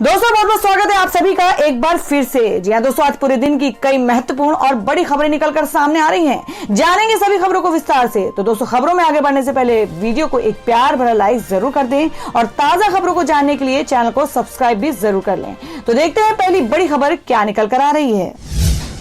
दोस्तों बहुत बहुत स्वागत है आप सभी का एक बार फिर से। जी हाँ दोस्तों, आज पूरे दिन की कई महत्वपूर्ण और बड़ी खबरें निकलकर सामने आ रही हैं। जानेंगे सभी खबरों को विस्तार से। तो दोस्तों खबरों में आगे बढ़ने से पहले वीडियो को एक प्यार भरा लाइक जरूर कर दें और ताजा खबरों को जानने के लिए चैनल को सब्सक्राइब भी जरूर कर लें। तो देखते हैं पहली बड़ी खबर क्या निकल कर आ रही है।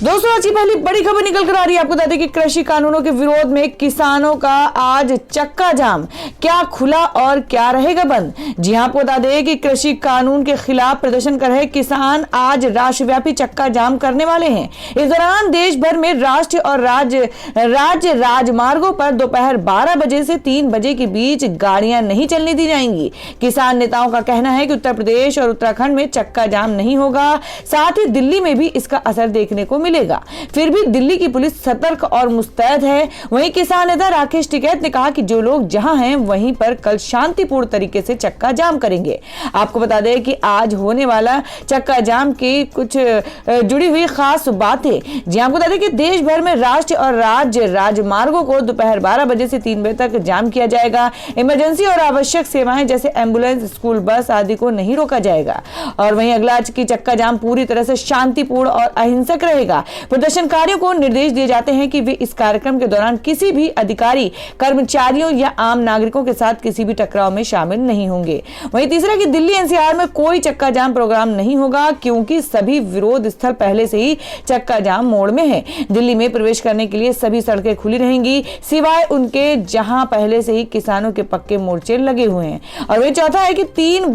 दोस्तों आज की पहली बड़ी खबर निकल कर आ रही है। आपको बता दें कि कृषि कानूनों के विरोध में किसानों का आज चक्का जाम। क्या खुला और क्या रहेगा बंद? जी हां, आपको बता दें कि कृषि कानून के खिलाफ प्रदर्शन कर रहे किसान आज राष्ट्रव्यापी चक्का जाम करने वाले हैं। इस दौरान देश भर में राष्ट्रीय और राज्य राजमार्गों पर दोपहर 12 बजे से 3 बजे के बीच गाड़ियां नहीं चलने दी जाएंगी। किसान नेताओं का कहना है कि उत्तर प्रदेश और उत्तराखंड में चक्का जाम नहीं होगा, साथ ही दिल्ली में भी इसका असर देखने को मिलेगा। फिर भी दिल्ली की पुलिस सतर्क और मुस्तैद है। वहीं किसान नेता राकेश टिकैत ने कहा कि जो लोग जहां हैं वहीं पर कल शांतिपूर्ण तरीके से चक्का जाम करेंगे। आपको बता दें कि आज होने वाला चक्का जाम की कुछ जुड़ी हुई खास बातें। जी आपको बता दें कि देश भर में राष्ट्रीय और राज्य राजमार्गों को दोपहर 12 बजे से 3 बजे तक जाम किया जाएगा। इमरजेंसी और आवश्यक सेवाएं जैसे एम्बुलेंस, स्कूल बस आदि को नहीं रोका जाएगा। और वहीं अगला की चक्का जाम पूरी तरह से शांतिपूर्ण और अहिंसक रहेगा। प्रदर्शनकारियों को निर्देश दिए जाते हैं कि वे इस कार्यक्रम के दौरान किसी भी अधिकारी, कर्मचारियों या आम नागरिकों के साथ किसी भी टकराव में शामिल नहीं होंगे। वहीं तीसरा कि दिल्ली एनसीआर में कोई चक्का जाम प्रोग्राम नहीं होगा, क्योंकि सभी विरोध स्थल पहले से ही चक्का जाम मोड में है। दिल्ली में प्रवेश करने के लिए सभी सड़कें खुली रहेंगी, सिवाय उनके जहां पहले से ही किसानों के पक्के मोर्चे लगे हुए हैं। और वही चौथा है कि 3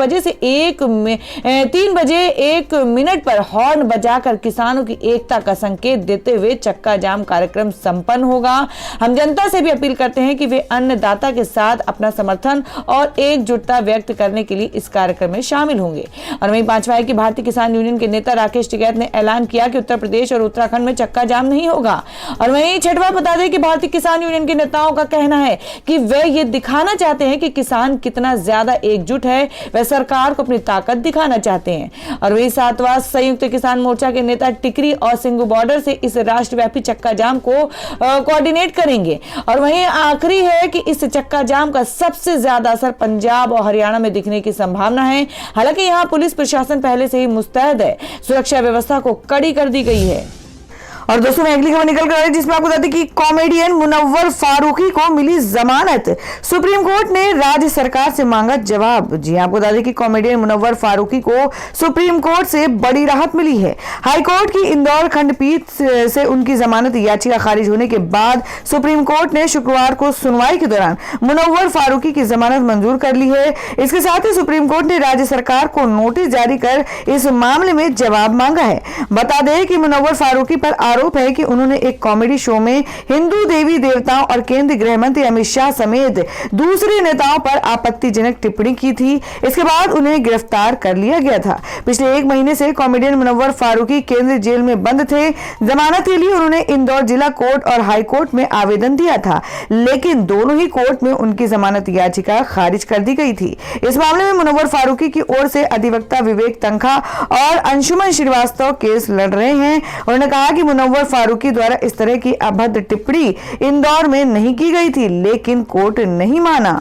बजे 1 मिनट पर हॉर्न बजाकर किसानों की एकता का संकेत देते हुए चक्का जाम कार्यक्रम संपन्न होगा। हम जनता से भी अपील करते हैं कि वे अन्नदाता के साथ अपना समर्थन और एकजुटता व्यक्त करने के लिए इस कार्यक्रम में शामिल होंगे। और वहीं पांचवा है कि भारतीय किसान यूनियन के नेता राकेश टिकैत ने ऐलान किया कि उत्तर प्रदेश और उत्तराखंड में चक्का जाम नहीं होगा। और वहीं छठवां बता दें कि भारतीय किसान यूनियन के नेताओं का कहना है कि वे ये दिखाना चाहते हैं कि किसान कितना ज्यादा एकजुट है, वे सरकार को अपनी ताकत दिखाना चाहते हैं। और वहीं सातवां संयुक्त किसान मोर्चा के नेता टिकरी और सिंगू बॉर्डर से इस राष्ट्रव्यापी चक्का जाम को कोऑर्डिनेट करेंगे। और वहीं आखिरी है कि इस चक्का जाम का सबसे ज्यादा असर पंजाब और हरियाणा में दिखने की संभावना है। हालांकि यहां पुलिस प्रशासन पहले से ही मुस्तैद है, सुरक्षा व्यवस्था को कड़ी कर दी गई है। और दोस्तों मैं अगली खबर निकल कर आ रही है, जिसमें आपको बता दें कि कॉमेडियन मुनव्वर फारूकी को मिली जमानत। सुप्रीम कोर्ट ने राज्य सरकार से मांगा जवाब। जी आपको बता दें कि कॉमेडियन मुनव्वर फारूकी को सुप्रीम कोर्ट से बड़ी राहत मिली है। हाईकोर्ट की इंदौर खंडपीठ से उनकी जमानत याचिका खारिज होने के बाद सुप्रीम कोर्ट ने शुक्रवार को सुनवाई के दौरान मुनव्वर फारूकी की जमानत मंजूर कर ली है। इसके साथ ही सुप्रीम कोर्ट ने राज्य सरकार को नोटिस जारी कर इस मामले में जवाब मांगा है। बता दें कि मुनव्वर फारूकी पर आरोप है कि उन्होंने एक कॉमेडी शो में हिंदू देवी देवताओं और केंद्रीय गृह मंत्री अमित शाह समेत दूसरे नेताओं पर आपत्तिजनक टिप्पणी की थी। इसके बाद उन्हें गिरफ्तार कर लिया गया था। पिछले 1 महीने से कॉमेडियन मुनव्वर फारूकी केंद्रीय जेल में बंद थे। जमानत के लिए उन्होंने इंदौर जिला कोर्ट और हाई कोर्ट में आवेदन दिया था, लेकिन दोनों ही कोर्ट में उनकी जमानत याचिका खारिज कर दी गई थी। इस मामले में मुनव्वर फारूकी की ओर से अधिवक्ता विवेक तनखा और अंशुमन श्रीवास्तव केस लड़ रहे हैं। उन्होंने कहा कि मुनव्वर फारूकी द्वारा इस तरह की अभद्र टिप्पणी इंदौर में नहीं की गई थी, लेकिन कोर्ट नहीं माना।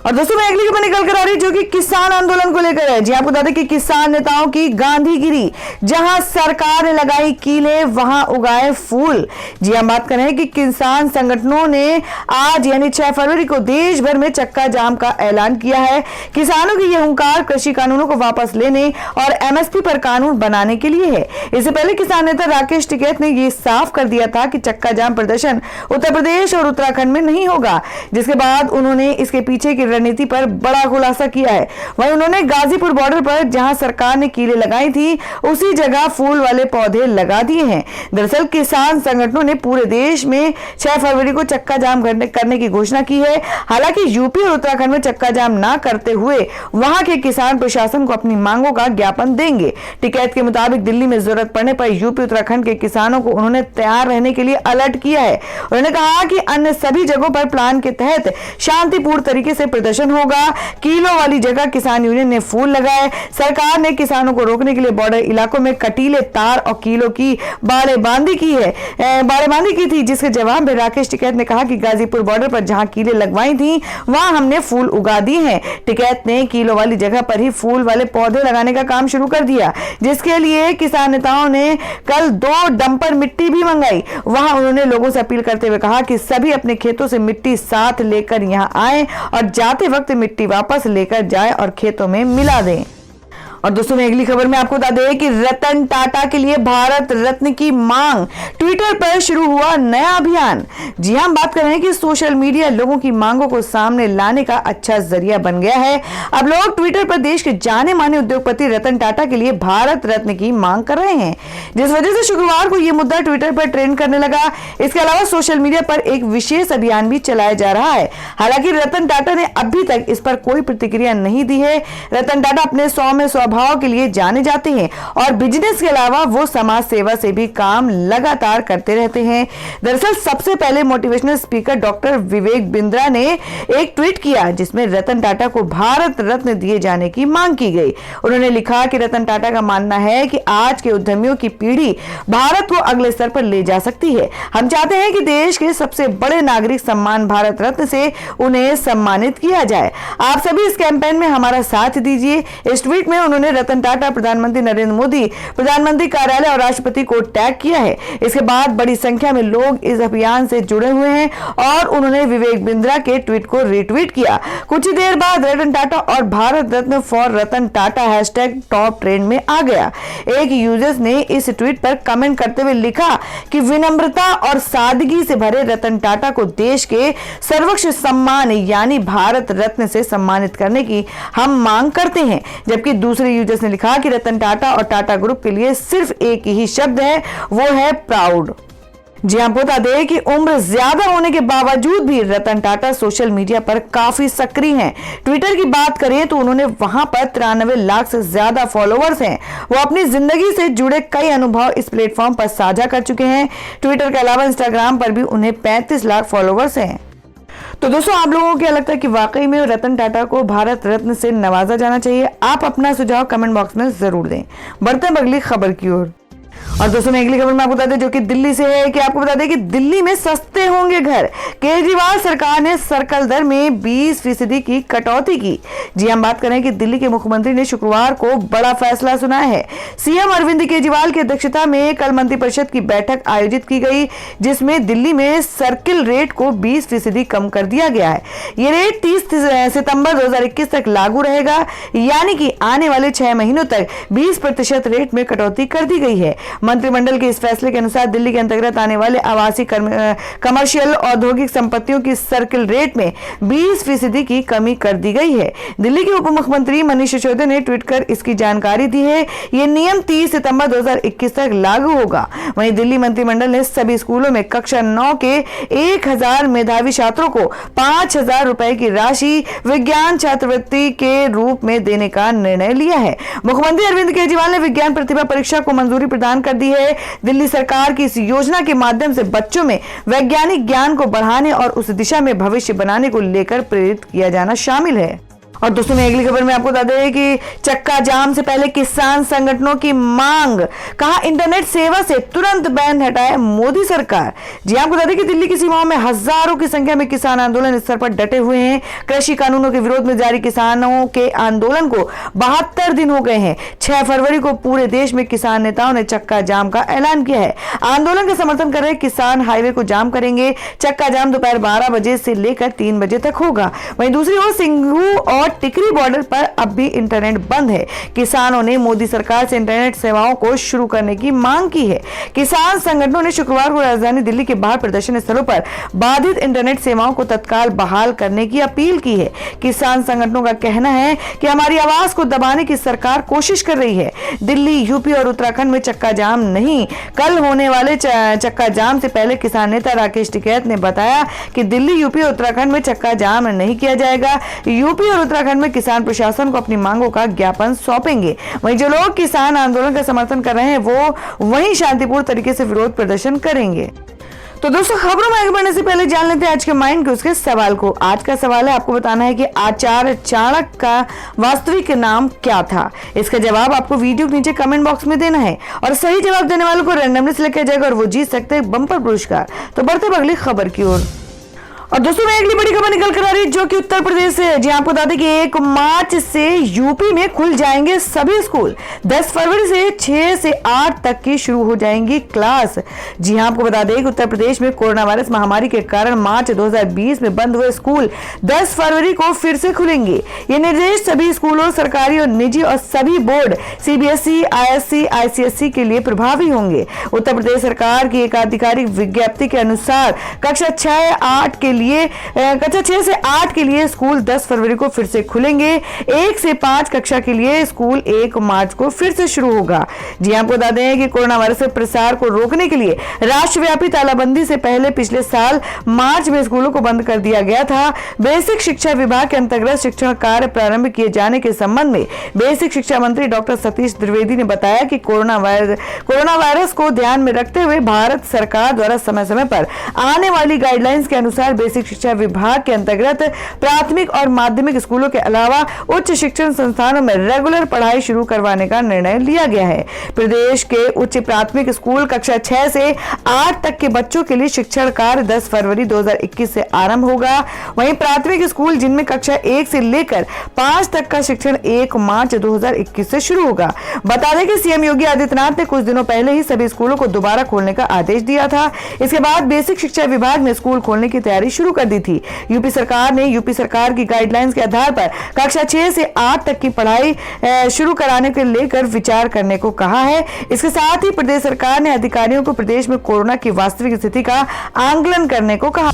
और दोस्तों मैं अगली खबर निकल कर आ रही है, जो कि किसान आंदोलन को लेकर है। जी आपको बता दें कि किसान नेताओं की गांधीगिरी, जहां सरकार ने लगाई कीले वहां उगाए फूल। जी हम बात कर रहे हैं कि किसान संगठनों ने आज यानी 6 फरवरी को देश भर में चक्का जाम का ऐलान किया है। किसानों की यह हुंकार कृषि कानूनों को वापस लेने और एमएसपी पर कानून बनाने के लिए है। इससे पहले किसान नेता राकेश टिकैत ने यह साफ कर दिया था कि चक्का जाम प्रदर्शन उत्तर प्रदेश और उत्तराखंड में नहीं होगा, जिसके बाद उन्होंने इसके पीछे की रणनीति पर बड़ा खुलासा किया है। वहीं उन्होंने गाजीपुर बॉर्डर पर जहां सरकार ने कीले लगाई थी, उसी जगह फूल वाले पौधे लगा दिए हैं। दरअसल किसान संगठनों ने पूरे देश में 6 फरवरी को चक्का जाम करने की घोषणा की है। हालांकि यूपी और उत्तराखंड में चक्का जाम ना करते हुए वहां के किसान प्रशासन को अपनी मांगों का ज्ञापन देंगे। टिकैत के मुताबिक दिल्ली में जरूरत पड़ने पर यूपी उत्तराखंड के किसानों को उन्होंने तैयार रहने के लिए अलर्ट किया है। उन्होंने कहा कि अन्य सभी जगहों पर प्लान के तहत शांतिपूर्ण तरीके से प्रदर्शन होगा। किलो वाली जगह किसान यूनियन ने फूल लगाए। सरकार ने किसानों को रोकने के लिए बॉर्डर इलाकों में कटीले तार और कीलों की बाड़ेबांदी की थी, जिसके जवाब में राकेश टिकैत ने कहा कि गाजीपुर बॉर्डर पर जहां कीले लगवाई थी वहां हमने फूल उगा दी हैं। टिकैत ने कीलो वाली जगह पर ही फूल वाले पौधे लगाने का काम शुरू कर दिया, जिसके लिए किसान नेताओं ने कल 2 डंपर मिट्टी भी मंगाई। वहां उन्होंने लोगों से अपील करते हुए कहा कि सभी अपने खेतों से मिट्टी साथ लेकर यहां आए और जाते वक्त मिट्टी वापस लेकर जाए और खेतों में मिला दें। और दोस्तों में अगली खबर में आपको बता दें कि रतन टाटा के लिए भारत रत्न की मांग, ट्विटर पर शुरू हुआ नया अभियान। जी हां, हम बात कर रहे हैं कि सोशल मीडिया लोगों की मांगों को सामने लाने का अच्छा जरिया बन गया है। अब लोग ट्विटर पर देश के जाने माने उद्योगपति रतन टाटा के लिए भारत रत्न की मांग कर रहे हैं, जिस वजह से शुक्रवार को यह मुद्दा ट्विटर पर ट्रेंड करने लगा। इसके अलावा सोशल मीडिया पर एक विशेष अभियान भी चलाया जा रहा है। हालांकि रतन टाटा ने अभी तक इस पर कोई प्रतिक्रिया नहीं दी है। रतन टाटा अपने सौम्य स्वभाव के लिए जाने जाते हैं और बिजनेस के अलावा वो समाज सेवा से भी काम लगातार करते रहते हैं। दरअसल सबसे पहले motivational speaker doctor Vivek Bindra ने एक ट्वीट किया, जिसमें रतन टाटा को भारत रत्न दिए जाने की मांग की गई। उन्होंने लिखा कि रतन टाटा का मानना है कि आज के उद्यमियों की पीढ़ी भारत को अगले स्तर पर ले जा सकती है। हम चाहते हैं कि देश के सबसे बड़े नागरिक सम्मान भारत रत्न से उन्हें सम्मानित किया जाए। आप सभी इस कैंपेन में हमारा साथ दीजिए। इस ट्वीट में उन्होंने रतन टाटा, प्रधानमंत्री नरेंद्र मोदी, प्रधानमंत्री कार्यालय और राष्ट्रपति को टैग किया है। इसके बाद बड़ी संख्या में लोग इस अभियान से जुड़े हुए हैं और उन्होंने विवेक बिंद्रा के ट्वीट को रीट्वीट किया। कुछ ही देर बाद रतन टाटा और Bharat Ratna for Ratan Tata hashtag top trend में आ गया। एक यूजर्स ने इस ट्वीट पर कमेंट करते हुए लिखा कि विनम्रता और सादगी से भरे रतन टाटा को देश के सर्वोच्च सम्मान यानी भारत रत्न से सम्मानित करने की हम मांग करते हैं। जबकि दूसरे यूजर्स ने लिखा कि रतन टाटा और टाटा ग्रुप के लिए सिर्फ एक ही शब्द है, वो है प्राउड। जी आप बता दें कि उम्र ज्यादा होने के बावजूद भी रतन टाटा सोशल मीडिया पर काफी सक्रिय हैं। ट्विटर की बात करें तो उन्होंने वहां पर 93 लाख से ज्यादा फॉलोअर्स हैं। वो अपनी जिंदगी से जुड़े कई अनुभव इस प्लेटफॉर्म पर साझा कर चुके हैं। ट्विटर के अलावा इंस्टाग्राम पर भी उन्हें 35 लाख फॉलोअर्स हैं। तो दोस्तों, आप लोगों को क्या लगता है कि वाकई में रतन टाटा को भारत रत्न से नवाजा जाना चाहिए? आप अपना सुझाव कमेंट बॉक्स में जरूर दें। बढ़ते हैं अगली खबर की ओर। और दोस्तों में अगली खबर में आपको बता दें जो कि दिल्ली से है कि आपको बता दें कि दिल्ली में सस्ते होंगे घर। केजरीवाल सरकार ने सर्कल दर में 20% की कटौती की। जी हम बात करें कि दिल्ली के मुख्यमंत्री ने शुक्रवार को बड़ा फैसला सुनाया है। सीएम अरविंद केजरीवाल की अध्यक्षता में कल मंत्रिपरिषद की बैठक आयोजित की गई, जिसमें दिल्ली में सर्किल रेट को 20% कम कर दिया गया है। ये रेट 30 सितंबर 2021 तक लागू रहेगा, यानी कि आने वाले 6 महीनों तक 20% रेट में कटौती कर दी गई है। मंत्रिमंडल के इस फैसले के अनुसार दिल्ली के अंतर्गत आने वाले आवासीय कमर्शियल औद्योगिक संपत्तियों की सर्किल रेट में 20% की कमी कर दी गई है। दिल्ली के उप मुख्यमंत्री मनीष सिसोदिया ने ट्वीट कर इसकी जानकारी दी है। यह नियम 30 सितंबर 2021 तक लागू होगा। वहीं दिल्ली मंत्रिमंडल ने सभी स्कूलों में कक्षा 9 के 1000 मेधावी छात्रों को 5000 रुपए की राशि विज्ञान छात्रवृत्ति के रूप में देने का निर्णय लिया है। मुख्यमंत्री अरविंद केजरीवाल ने विज्ञान प्रतिभा परीक्षा को मंजूरी प्रदान कर दी है। दिल्ली सरकार की इस योजना के माध्यम से बच्चों में वैज्ञानिक ज्ञान को बढ़ाने और उस दिशा में भविष्य बनाने को लेकर प्रेरित किया जाना शामिल है। और दोस्तों में अगली खबर में आपको बता दें कि चक्का जाम से पहले किसान संगठनों की मांग, कहा इंटरनेट सेवा से तुरंत बैन हटाए मोदी सरकार। जी आपको बता दें कि दिल्ली की सीमाओं में हजारों की संख्या में किसान आंदोलन स्तर पर डटे हुए हैं। कृषि कानूनों के विरोध में जारी किसानों के आंदोलन को 72 दिन हो गए हैं। 6 फरवरी को पूरे देश में किसान नेताओं ने चक्का जाम का ऐलान किया है। आंदोलन का समर्थन कर रहे किसान हाईवे को जाम करेंगे। चक्का जाम दोपहर 12 बजे से लेकर 3 बजे तक होगा। वहीं दूसरी ओर सिंघू और टिकरी बॉर्डर पर अब भी इंटरनेट बंद है। किसानों ने मोदी सरकार से इंटरनेट सेवाओं को शुरू करने की मांग की है। किसान संगठनों ने शुक्रवार को राजधानी दिल्ली के बाहर प्रदर्शन स्थलों पर बाधित इंटरनेट सेवाओं को तत्काल बहाल करने की अपील की है। किसान संगठनों का कहना है कि हमारी आवाज को दबाने की सरकार कोशिश कर रही है। दिल्ली, यूपी और उत्तराखंड में चक्का जाम नहीं, कल होने वाले चक्का जाम से पहले किसान नेता राकेश टिकैत ने बताया कि दिल्ली, यूपी और उत्तराखंड में चक्का जाम नहीं किया जाएगा। यूपी और उत्तराखंड में किसान प्रशासन को अपनी मांगों का ज्ञापन सौंपेंगे। वहीं जो लोग किसान आंदोलन का समर्थन कर रहे हैं वो वहीं शांतिपूर्ण तरीके से विरोध प्रदर्शन करेंगे। तो दोस्तों खबरों में आगे बढ़ने से पहले जान लेते हैं आज के माइंड के उसके सवाल को। आज का सवाल है, आपको बताना है कि आचार्य चाणक्य का वास्तविक नाम क्या था। इसका जवाब आपको वीडियो के नीचे कमेंट बॉक्स में देना है और सही जवाब देने वालों को रैंडमली सिलेक्ट किया जाएगा और वो जीत सकते हैं बम्पर पुरस्कार। तो बढ़ते हैं अगली खबर की ओर। और दोस्तों मैं अगली बड़ी खबर निकल कर आ रही है जो कि उत्तर प्रदेश से है। जी आपको बता दें कि 1 मार्च से यूपी में खुल जाएंगे सभी स्कूल। 10 फरवरी से 6 से 8 तक की शुरू हो जाएंगी क्लास। जी हां, आपको बता दें कि उत्तर प्रदेश में कोरोना वायरस महामारी के कारण मार्च 2020 में बंद हुए स्कूल 10 फरवरी को फिर से खुलेंगे। ये निर्देश सभी स्कूलों, सरकारी और निजी और सभी बोर्ड सीबीएसई, आईएससी, आईसीएसई के लिए प्रभावी होंगे। उत्तर प्रदेश सरकार की एक आधिकारिक विज्ञप्ति के अनुसार कक्षा 6 से 8 के लिए स्कूल 10 फरवरी को फिर से खुलेंगे। 1 से 5 कक्षा के लिए स्कूल 1 मार्च को फिर से शुरू होगा। जी आपको बता दें कि कोरोना वायरस के प्रसार को रोकने के लिए राष्ट्रव्यापी तालाबंदी से पहले पिछले साल मार्च में स्कूलों को बंद कर दिया गया था। बेसिक शिक्षा विभाग के अंतर्गत शिक्षण कार्य प्रारंभ किए जाने के संबंध में बेसिक शिक्षा मंत्री डॉक्टर सतीश द्विवेदी ने बताया कि कोरोना वायरस को ध्यान में रखते हुए भारत सरकार द्वारा समय समय पर आने वाली गाइडलाइंस के अनुसार बेसिक शिक्षा विभाग के अंतर्गत प्राथमिक और माध्यमिक स्कूलों के अलावा उच्च शिक्षण संस्थानों में रेगुलर पढ़ाई शुरू करवाने का निर्णय लिया गया है। प्रदेश के उच्च प्राथमिक स्कूल कक्षा 6 से 8 तक के बच्चों के लिए शिक्षण कार्य 10 फरवरी 2021 से आरंभ होगा। वहीं प्राथमिक स्कूल जिनमें कक्षा 1 से लेकर 5 तक का शिक्षण 1 मार्च 2021 से शुरू होगा। बता दें कि सीएम योगी आदित्यनाथ ने कुछ दिनों पहले ही सभी स्कूलों को दोबारा खोलने का आदेश दिया था। इसके बाद बेसिक शिक्षा विभाग ने स्कूल खोलने की तैयारी शुरू कर दी थी। यूपी सरकार की गाइडलाइंस के आधार पर कक्षा 6 से 8 तक की पढ़ाई शुरू कराने को लेकर विचार करने को कहा है। इसके साथ ही प्रदेश सरकार ने अधिकारियों को प्रदेश में कोरोना की वास्तविक स्थिति का आकलन करने को कहा।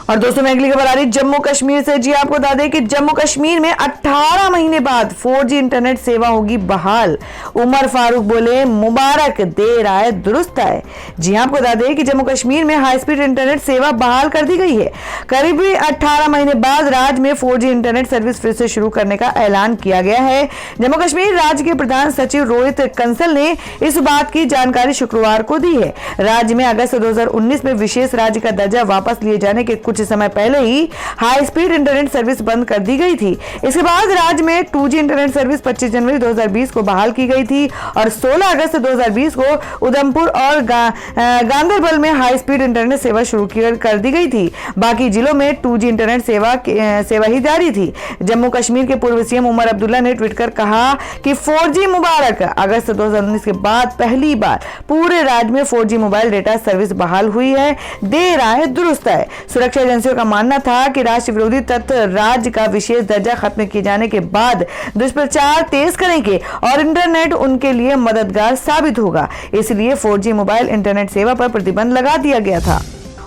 और दोस्तों मैं अगली खबर आ रही जम्मू कश्मीर से। जी आपको बता दें कि जम्मू कश्मीर में 18 महीने बाद 4G इंटरनेट सेवा होगी बहाल। उमर फारूक बोले मुबारक, देर आए दुरुस्त आए। जी आपको बता दें कि जम्मू कश्मीर में हाई स्पीड इंटरनेट सेवा बहाल कर दी गई है। करीब 18 महीने बाद राज्य में 4G इंटरनेट सर्विस फिर से शुरू करने का ऐलान किया गया है। जम्मू कश्मीर राज्य के प्रधान सचिव रोहित कंसल ने इस बात की जानकारी शुक्रवार को दी है। राज्य में अगस्त 2019 में विशेष राज्य का दर्जा वापस लिए जाने के कुछ समय पहले ही हाई स्पीड इंटरनेट सर्विस बंद कर दी गई थी। इसके बाद राज्य में 2G इंटरनेट सर्विस 25 जनवरी 2020 को बहाल की गई थी और 16 अगस्त 2020 को उधमपुर और गांदरबल में हाई स्पीड इंटरनेट सेवा शुरू कर दी गई थी। बाकी जिलों में 2G इंटरनेट सेवा ही जारी थी। जम्मू कश्मीर के पूर्व सीएम उमर अब्दुल्ला ने ट्वीट कर कहा कि 4G मुबारक। अगस्त 2019 के बाद पहली बार पूरे राज्य में 4G मोबाइल डेटा सर्विस बहाल हुई है। देर आए दुरुस्त आए। सुरक्षा एजेंसियों का मानना था कि राष्ट्र विरोधी तत्व राज्य का विशेष दर्जा खत्म किए जाने के बाद दुष्प्रचार तेज करेंगे और इंटरनेट उनके लिए मददगार साबित होगा। इसलिए 4G मोबाइल इंटरनेट सेवा पर प्रतिबंध लगा दिया गया था।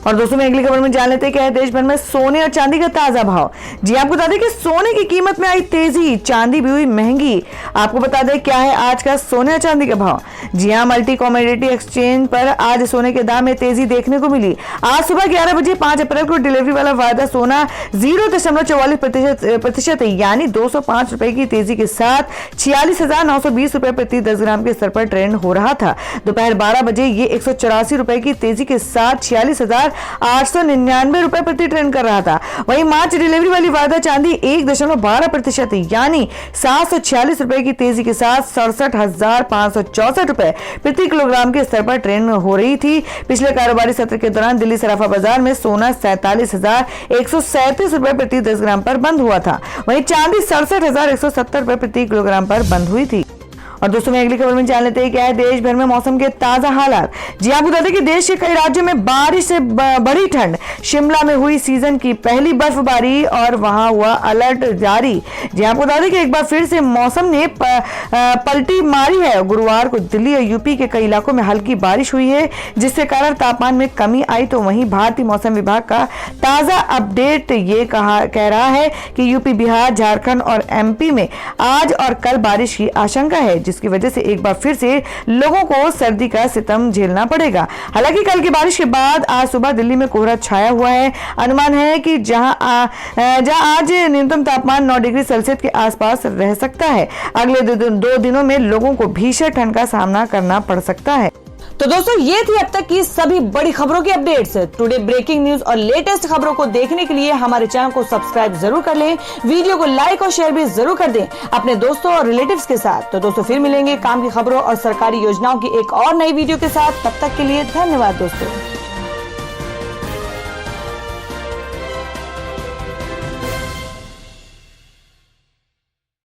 और दोस्तों में अगली खबर में जान लेते हैं क्या है देश भर में सोने और चांदी का ताजा भाव। जी आपको बता दें कि सोने की कीमत में आई तेजी, चांदी भी हुई महंगी। आपको बता दें क्या है आज का सोने और चांदी का भाव। जी हाँ, मल्टी कमोडिटी एक्सचेंज पर आज सोने के दाम में तेजी देखने को मिली। आज सुबह 11 बजे 5 अप्रैल को डिलीवरी वाला वायदा सोना 0.44% यानी 205 रुपए की तेजी के साथ 46,920 रुपए प्रति 10 ग्राम के स्तर पर ट्रेंड हो रहा था। दोपहर 12 बजे ये 184 रुपए की तेजी के साथ 46,899 रुपए प्रति ट्रेंड कर रहा था। वहीं मार्च डिलीवरी वाली वायदा चांदी 1.12% यानी 746 रुपए की तेजी के साथ 67,564 रुपए प्रति किलोग्राम के स्तर पर ट्रेंड हो रही थी। पिछले कारोबारी सत्र के दौरान दिल्ली सराफा बाजार में सोना 47,137 रुपए प्रति 10 ग्राम पर बंद हुआ था। वहीं चांदी 67,170 रुपए प्रति किलोग्राम पर बंद हुई थी। और दोस्तों में अगली खबर में जान लेते हैं क्या है देश भर में मौसम के ताजा हालात। जी आपको बता दें कि देश के कई राज्यों में बारिश से बड़ी ठंड। शिमला में हुई सीजन की पहली बर्फबारी और वहां हुआ अलर्ट जारी। जी आपको बता दें कि एक बार फिर से मौसम ने पलटी मारी है। गुरुवार को दिल्ली और यूपी के कई इलाकों में हल्की बारिश हुई है जिससे कारण तापमान में कमी आई। तो वहीं भारतीय मौसम विभाग का ताजा अपडेट ये कह रहा है कि यूपी, बिहार, झारखंड और एमपी में आज और कल बारिश की आशंका है जिसकी वजह से एक बार फिर से लोगों को सर्दी का सितम झेलना पड़ेगा। हालांकि कल की बारिश के बाद आज सुबह दिल्ली में कोहरा छाया हुआ है। अनुमान है कि जहां आज न्यूनतम तापमान 9 डिग्री सेल्सियस के आसपास रह सकता है। अगले 2 दिनों में लोगों को भीषण ठंड का सामना करना पड़ सकता है। तो दोस्तों ये थी अब तक की सभी बड़ी खबरों की अपडेट्स। टुडे ब्रेकिंग न्यूज और लेटेस्ट खबरों को देखने के लिए हमारे चैनल को सब्सक्राइब जरूर कर लें, वीडियो को लाइक और शेयर भी जरूर कर दें अपने दोस्तों और रिलेटिव्स के साथ। तो दोस्तों फिर मिलेंगे काम की खबरों और सरकारी योजनाओं की एक और नई वीडियो के साथ। तब तक के लिए धन्यवाद दोस्तों।